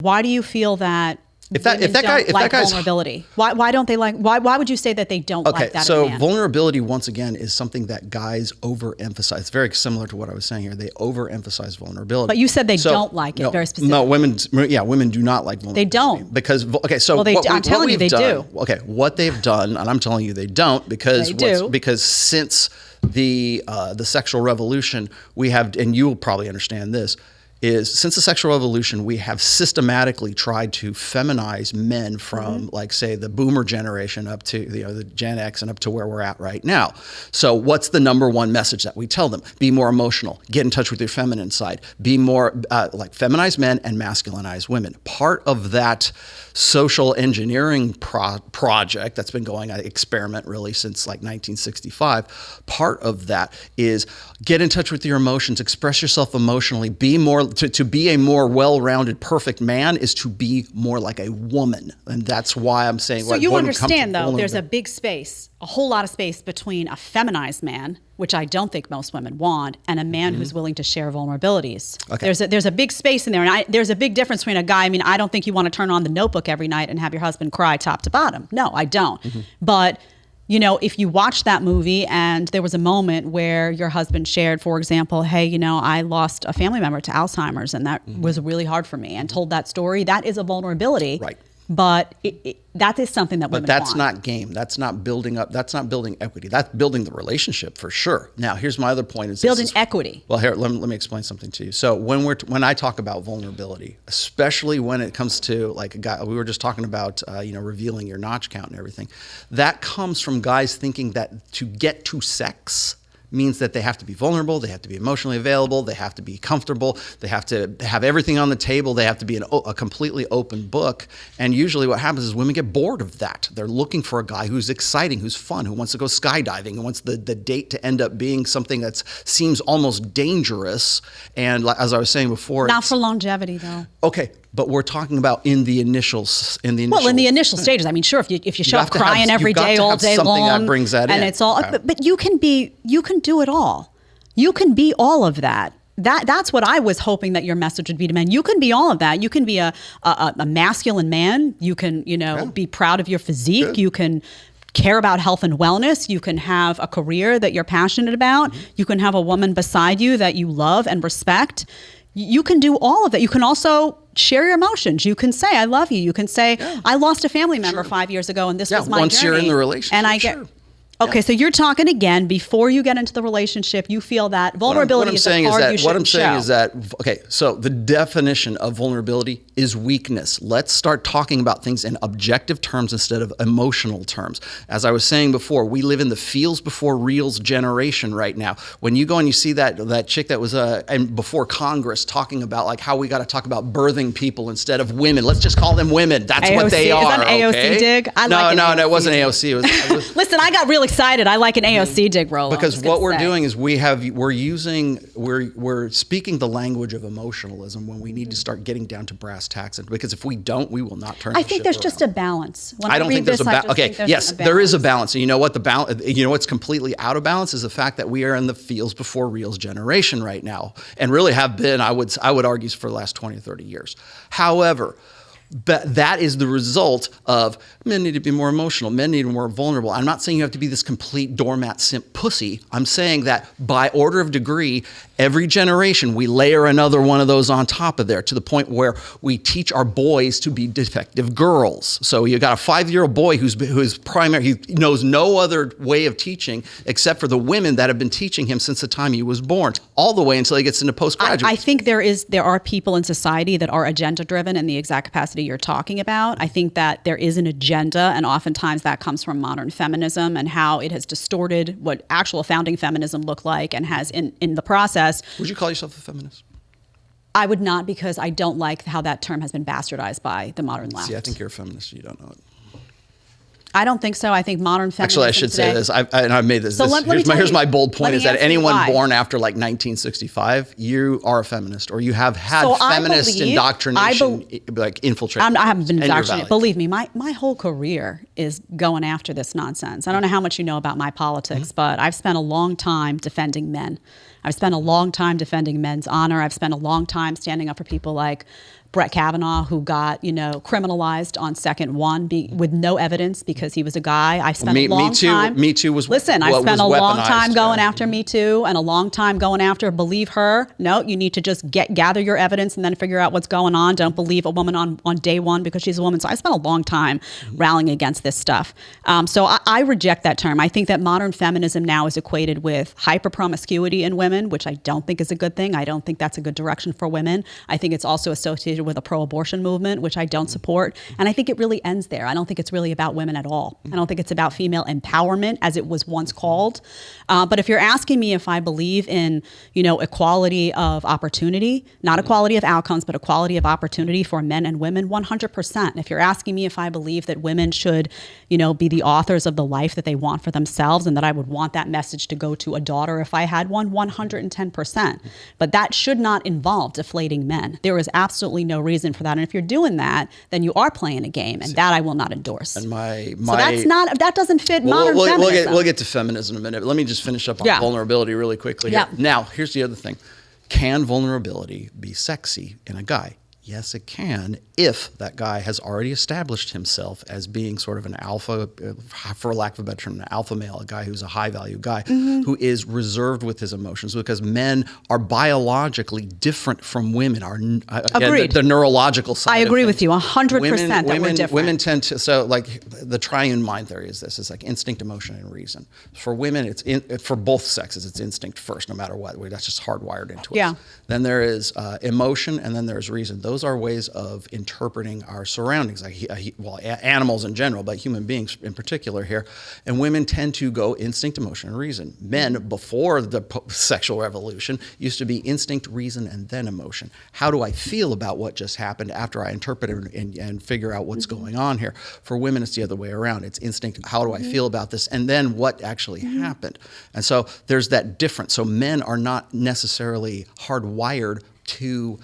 Why do you feel that if that guy's vulnerability? Why don't they like? Why would you say that they don't like that? So in a man? vulnerability, once again, is something that guys overemphasize. It's very similar to what I was saying here. They overemphasize vulnerability. But you said they don't like it. Very specific. No, women do not like vulnerability. They don't because I'm telling you they do. Okay, what they've done, and I'm telling you they don't because because since the sexual revolution, we have, and you will probably understand this, is since the sexual revolution, we have systematically tried to feminize men from, like, say, the boomer generation up to the Gen X and up to where we're at right now. So what's the number one message that we tell them? Be more emotional. Get in touch with your feminine side. Be more like feminize men and masculinize women. Part of that social engineering project that's been going on, experiment really since like 1965, part of that is get in touch with your emotions, express yourself emotionally, be more, to be a more well-rounded, perfect man is to be more like a woman. And that's why I'm saying, so you understand though, there's a big space, a whole lot of space between a feminized man, which I don't think most women want, and a man who's willing to share vulnerabilities. Okay. There's a big space in there, and there's a big difference between a guy. I mean, I don't think you want to turn on The Notebook every night and have your husband cry top to bottom. No, I don't. But if you watch that movie and there was a moment where your husband shared, for example, hey, I lost a family member to Alzheimer's and that was really hard for me, and told that story, that is a vulnerability. Right. But that is something that women want. But that's not game. That's not building up. That's not building equity. That's building the relationship for sure. Now, here's my other point: is building equity. Well, here, let me explain something to you. So when I talk about vulnerability, especially when it comes to like a guy, we were just talking about revealing your notch count and everything, that comes from guys thinking that to get to sex means that they have to be vulnerable, they have to be emotionally available, they have to be comfortable, they have to have everything on the table, they have to be a completely open book. And usually what happens is women get bored of that. They're looking for a guy who's exciting, who's fun, who wants to go skydiving, who wants the date to end up being something that seems almost dangerous. And like, as I was saying before— Not for longevity though. Okay. But we're talking about in the initial stages. I mean, sure, if you show up crying every day, all day long, that brings that and in. It's all. But you can do it all. You can be all of that. That's what I was hoping that your message would be to men. You can be all of that. You can be a masculine man. You can be proud of your physique. Good. You can care about health and wellness. You can have a career that you're passionate about. You can have a woman beside you that you love and respect. You can do all of that. You can also share your emotions. You can say, I love you. You can say, I lost a family member 5 years ago and this was my once journey. You're in the relationship. And I get, okay, so you're talking again, before you get into the relationship, you feel that vulnerability is a card you shouldn't show. What I'm saying is that, okay, so the definition of vulnerability is weakness. Let's start talking about things in objective terms instead of emotional terms. As I was saying before, we live in the feels before reals generation right now. When you go and you see that chick that was and before Congress talking about like how we got to talk about birthing people instead of women. Let's just call them women. That's AOC. What they are. Is that an AOC dig? No, it wasn't AOC. It was Listen, I got really excited. I like an AOC dig, Rollo. Because what we're doing is we're speaking the language of emotionalism when we need to start getting down to brass tacks. Because if we don't, we will not turn. I think there's just a balance. I don't think there's a balance. Okay, yes, there is a balance. And you know what what's completely out of balance is the fact that we are in the feels before reals generation right now, and really have been. I would argue for the last 20 or 30 years. However, but that is the result of men need to be more emotional. Men need to be more vulnerable. I'm not saying you have to be this complete doormat simp pussy. I'm saying that by order of degree, every generation, we layer another one of those on top of there to the point where we teach our boys to be defective girls. So you got a 5-year-old boy who's primary, he knows no other way of teaching except for the women that have been teaching him since the time he was born, all the way until he gets into postgraduate. I think there are people in society that are agenda driven in the exact capacity you're talking about. I think that there is an agenda, and oftentimes that comes from modern feminism and how it has distorted what actual founding feminism looked like, and has in the process. Would you call yourself a feminist? I would not, because I don't like how that term has been bastardized by the modern left. See, I think you're a feminist. You don't know it. I don't think so. I think modern feminism. Actually, I should say this. I've made this. So Here's my bold point: is that anyone born after like 1965, you are a feminist, or you have had feminist indoctrination, like infiltrated. I haven't been indoctrinated. Believe me, my whole career is going after this nonsense. I don't know how much you know about my politics, but I've spent a long time defending men. I've spent a long time defending men's honor. I've spent a long time standing up for people like Brett Kavanaugh, who got, criminalized on second one with no evidence because he was a guy. I spent a long time. Me Too was Listen, I spent a long time going after Me Too and a long time going after believe her. No, you need to just gather your evidence and then figure out what's going on. Don't believe a woman on day one because she's a woman. So I spent a long time rallying against this stuff. So I reject that term. I think that modern feminism now is equated with hyper-promiscuity in women, which I don't think is a good thing. I don't think that's a good direction for women. I think it's also associated with a pro-abortion movement, which I don't support. And I think it really ends there. I don't think it's really about women at all. I don't think it's about female empowerment as it was once called. But if you're asking me if I believe in, equality of opportunity, not equality of outcomes, but equality of opportunity for men and women, 100%. If you're asking me if I believe that women should, be the authors of the life that they want for themselves and that I would want that message to go to a daughter if I had one, 110%. But that should not involve deflating men. There is absolutely no reason for that. And if you're doing that, then you are playing a game, and that I will not endorse. And so that doesn't fit modern feminism. We'll get to feminism in a minute. Let me just finish up on vulnerability really quickly. Yeah. Now, here's the other thing. Can vulnerability be sexy in a guy? Yes, it can, if that guy has already established himself as being sort of an alpha, for lack of a better term, an alpha male, a guy who's a high-value guy, who is reserved with his emotions, because men are biologically different from women. Agreed. The neurological side. I agree with you 100% that we're different. Women tend to, so like the triune mind theory is this, it's like instinct, emotion, and reason. For women, for both sexes, it's instinct first, no matter what. That's just hardwired into us. Then there is emotion, and then there's reason. Those are ways of interpreting our surroundings, animals in general, but human beings in particular here. And women tend to go instinct, emotion, and reason. Men, before the sexual revolution, used to be instinct, reason, and then emotion. How do I feel about what just happened after I interpret it and figure out what's going on here? For women, it's the other way around. It's instinct, how do I feel about this? And then what actually happened? And so there's that difference. So men are not necessarily hardwired to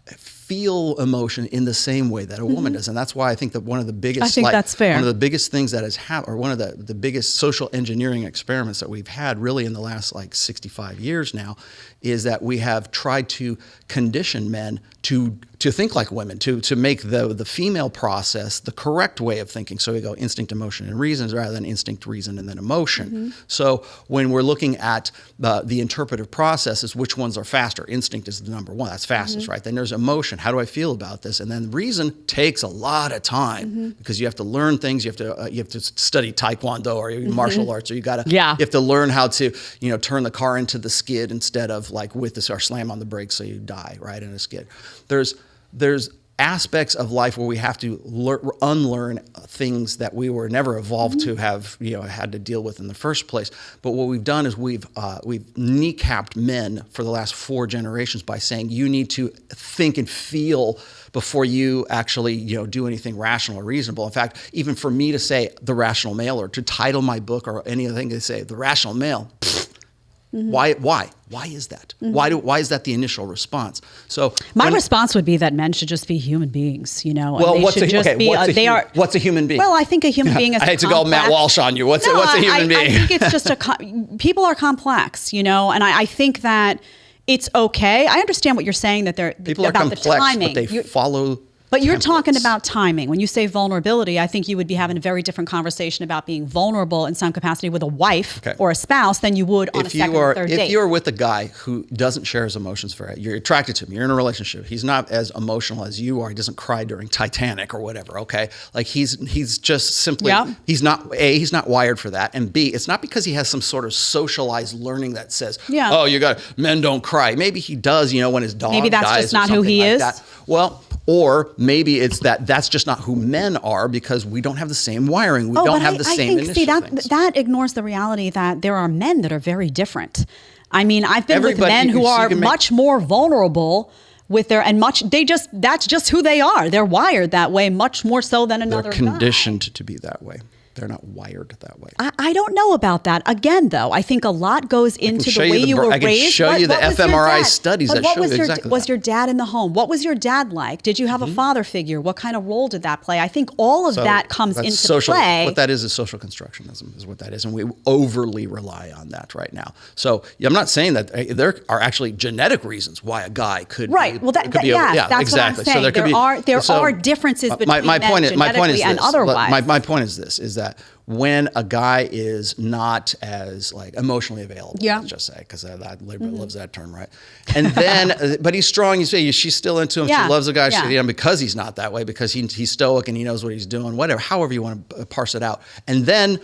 feel emotion in the same way that a woman does. And that's why I think that one of the biggest, that's fair. One of the biggest things that has happened, or one of the biggest social engineering experiments that we've had really in the last 65 years now, is that we have tried to condition men to think like women, to make the female process the correct way of thinking. So we go instinct, emotion, and reasons rather than instinct, reason, and then emotion. So when we're looking at the interpretive processes, which ones are faster? Instinct is the number one. That's fastest, right? Then there's emotion. How do I feel about this? And then reason takes a lot of time because you have to learn things. You have to study Taekwondo or martial arts, or you have to learn how to turn the car into the skid instead of with this, or slam on the brakes so you die right in a skid. There's aspects of life where we have to unlearn things that we were never evolved to have had to deal with in the first place. But what we've done is we've kneecapped men for the last 4 generations by saying you need to think and feel before you actually do anything rational or reasonable. In fact, even for me to say the rational male, or to title my book or anything to say the rational male, why is that? Why is that the initial response? So my response would be that men should just be human beings, Well, what's a human being? Well, I think a human being is I hate to go Matt Walsh on you. What's a human being? I think it's just people are complex, and I think that it's okay. I understand what you're saying, that people about are complex, the timing. But they follow. But you're talking about timing. When you say vulnerability, I think you would be having a very different conversation about being vulnerable in some capacity with a wife or a spouse than you would on a second or third date. If you're with a guy who doesn't share his emotions you're attracted to him, you're in a relationship, he's not as emotional as you are, he doesn't cry during Titanic or whatever, okay? He's just simply, he's not wired for that, and B, it's not because he has some sort of socialized learning that says, men don't cry. Maybe he does, when his dog dies. Maybe that's just not who he is. That. Well, or maybe it's that's just not who men are, because we don't have the same wiring. We don't have the same initial things. That ignores the reality that there are men that are very different. I mean, I've been with men who are much more vulnerable with that's just who they are. They're wired that way much more so than another guy. They're conditioned to be that way. They're not wired that way. I don't know about that. Again, though, I think a lot goes into the way you were raised. I can show you the fMRI studies that show exactly that. Was your dad in the home? What was your dad like? Did you have a father figure? What kind of role did that play? I think all of that comes into play. What that is social constructionism is what that is. And we overly rely on that right now. So I'm not saying that there are actually genetic reasons why a guy could Right. Well, that's exactly. what I'm saying. So there are differences between men genetically and otherwise. My point is this, is that when a guy is not as like emotionally available, let's just say, because that loves that term, right? And then, but he's strong. You say she's still into him. She loves the guy. Because he's not that way, because he's stoic and he knows what he's doing. Whatever, however you want to parse it out. And then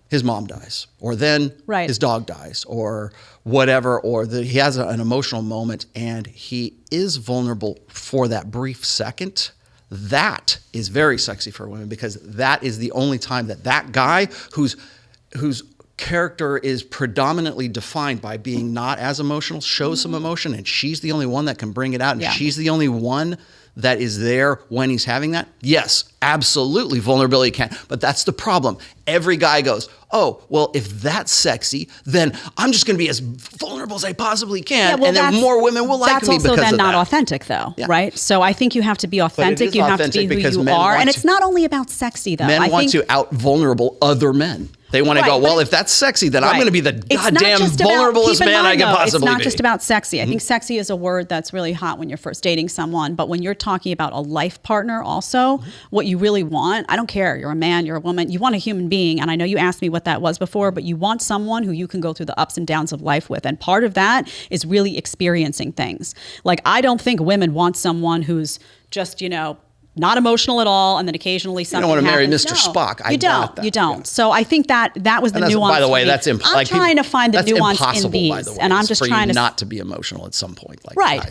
his mom dies, or then his dog dies, or whatever, or he has an emotional moment and he is vulnerable for that brief second. That is very sexy for women, because that is the only time that guy whose character is predominantly defined by being not as emotional shows some emotion, and she's the only one that can bring it out, and she's the only one that is there when he's having that. Yes, absolutely, vulnerability can. But that's the problem. Every guy goes, oh, well, if that's sexy, then I'm just going to be as vulnerable as I possibly can, and then more women will like me because of that. That's also then not authentic, though, right? So I think you have to be authentic. You have to be who you are. And it's not only about sexy, though. Men want to out-vulnerable other men. They want to go, well, if that's sexy, then I'm going to be the goddamn vulnerablest man I can possibly be. It's not just about sexy. I think sexy is a word that's really hot when you're first dating someone. But when you're talking about a life partner also, what you really want, I don't care. You're a man, you're a woman. You want a human being. And I know you asked me what that was before, but you want someone who you can go through the ups and downs of life with. And part of that is really experiencing things. Like, I don't think women want someone who's just, not emotional at all, and then occasionally something happens. You don't want to marry Mr. Spock. You don't. Yeah. So I think that was the nuance. By the way, that's impossible. I'm trying to find the nuance in these, by the way, and I'm just trying to not to be emotional at some point.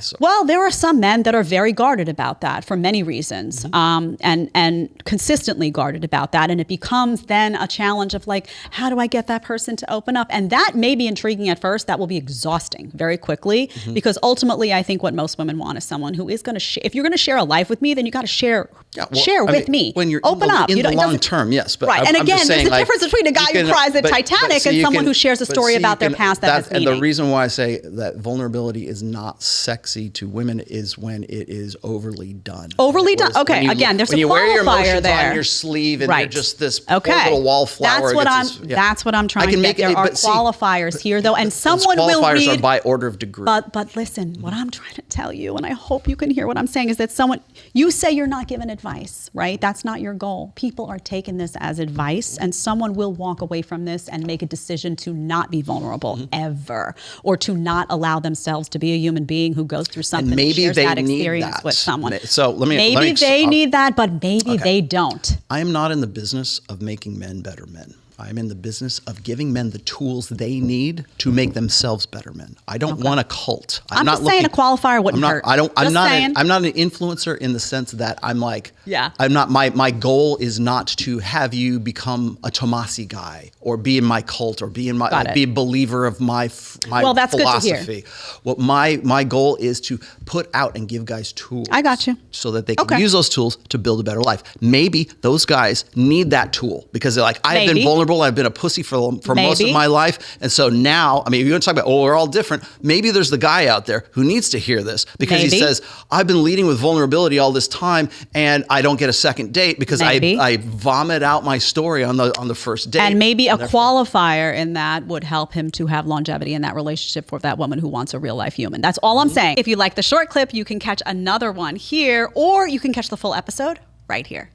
So. Well, there are some men that are very guarded about that for many reasons, and consistently guarded about that, and it becomes then a challenge of like, how do I get that person to open up? And that may be intriguing at first. That will be exhausting very quickly, because ultimately, I think what most women want is someone who is going to. If you're going to share a life with me, then you got to share with me. When you're open up in the long term, yes. But and again, there's a difference between a guy who cries at Titanic and someone who shares a story about their past that has meaning. And the reason why I say that vulnerability is not sexy to women is when it is overly done. Overly done. Okay, again, there's a qualifier there. When you wear your emotions on your sleeve and you're just this poor little wallflower. That's what I'm trying to get. There are qualifiers here, though, and someone will read. Qualifiers are by order of degree. But listen, what I'm trying to tell you, and I hope you can hear what I'm saying, is that you say you're not given advice, right? That's not your goal. People are taking this as advice, and someone will walk away from this and make a decision to not be vulnerable ever, or to not allow themselves to be a human being who goes through something and maybe shares they that need experience that. with someone. So maybe they need that, but maybe they don't. I am not in the business of making men better men. I'm in the business of giving men the tools they need to make themselves better men. I don't want a cult. I'm not just saying a qualifier wouldn't hurt. I'm not an influencer in the sense that I'm like, I'm not, my goal is not to have you become a Tomassi guy or be in my cult or be a believer of my that's philosophy. Good to hear. What my goal is to put out and give guys tools. I got you. So that they can use those tools to build a better life. Maybe those guys need that tool because they're like, I've been vulnerable. I've been a pussy for most of my life. And so now, I mean, if you're going to talk about, we're all different. Maybe there's the guy out there who needs to hear this because he says, I've been leading with vulnerability all this time and I don't get a second date because I vomit out my story on the first date. And maybe a qualifier in that would help him to have longevity in that relationship for that woman who wants a real life human. That's all I'm saying. If you like the short clip, you can catch another one here, or you can catch the full episode right here.